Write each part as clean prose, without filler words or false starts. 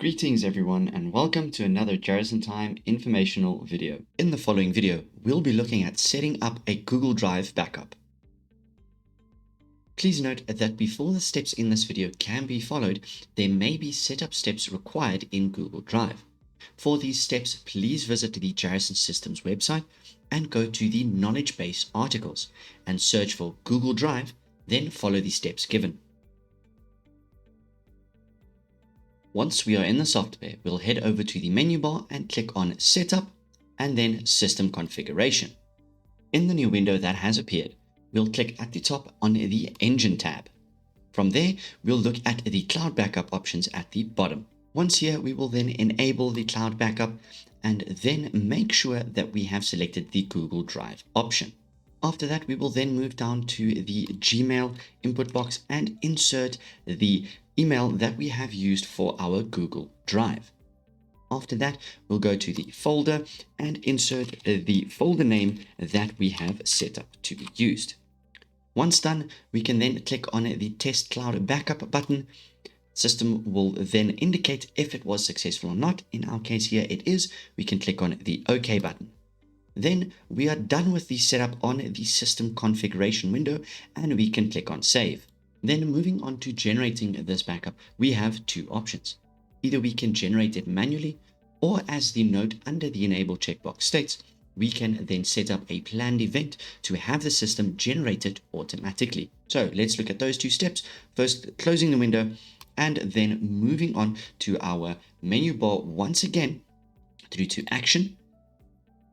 Greetings everyone and welcome to another Jarrison Time informational video. In the following video, we'll be looking at setting up a Google Drive backup. Please note that before the steps in this video can be followed, there may be setup steps required in Google Drive. For these steps, please visit the Jarrison Systems website and go to the knowledge base articles and search for Google Drive, then follow the steps given. Once we are in the software, we'll head over to the menu bar and click on Setup and then System Configuration. In the new window that has appeared, we'll click at the top on the Engine tab. From there, we'll look at the Cloud Backup options at the bottom. Once here, we will then enable the Cloud Backup and then make sure that we have selected the Google Drive option. After that, we will then move down to the Gmail input box and insert the email that we have used for our Google Drive. After that, we'll go to the folder and insert the folder name that we have set up to be used. Once done, we can then click on the Test Cloud Backup button. System will then indicate if it was successful or not. In our case here, it is. We can click on the OK button. Then we are done with the setup on the system configuration window and we can click on Save. Then moving on to generating this backup, we have two options. Either we can generate it manually, or as the note under the Enable checkbox states, we can then set up a planned event to have the system generate it automatically. So let's look at those two steps. First, closing the window and then moving on to our menu bar once again through to Action,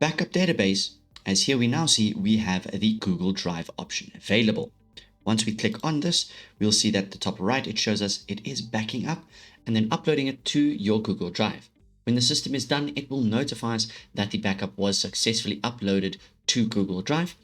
Backup Database, as here we now see we have the Google Drive option available. Once we click on this, we'll see that at the top right, it shows us it is backing up and then uploading it to your Google Drive. When the system is done, it will notify us that the backup was successfully uploaded to Google Drive.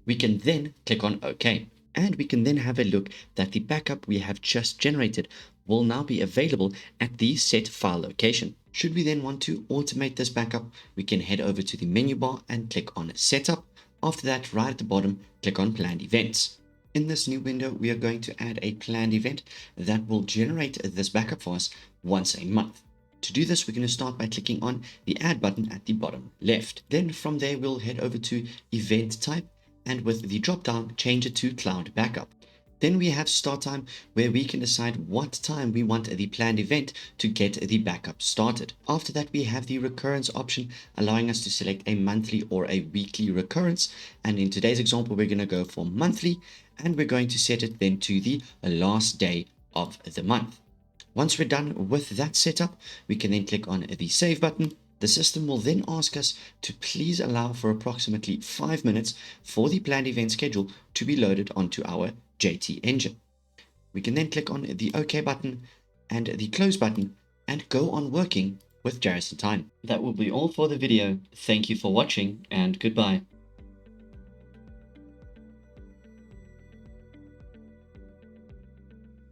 We can then click on OK, and we can then have a look that the backup we have just generated will now be available at the set file location. Should we then want to automate this backup, we can head over to the menu bar and click on Setup. After that, right at the bottom, click on Planned Events. In this new window, we are going to add a planned event that will generate this backup for us once a month. To do this, we're going to start by clicking on the Add button at the bottom left. Then from there, we'll head over to Event Type, and with the drop-down, change it to Cloud Backup. Then we have Start Time, where we can decide what time we want the planned event to get the backup started. After that, we have the Recurrence option, allowing us to select a monthly or a weekly recurrence. And in today's example, we're going to go for monthly, and we're going to set it then to the last day of the month. Once we're done with that setup, we can then click on the Save button. The system will then ask us to please allow for approximately 5 minutes for the planned event schedule to be loaded onto our JT engine. We can then click on the OK button and the Close button and go on working with Jarrison Time. That will be all for the video. Thank you for watching and goodbye.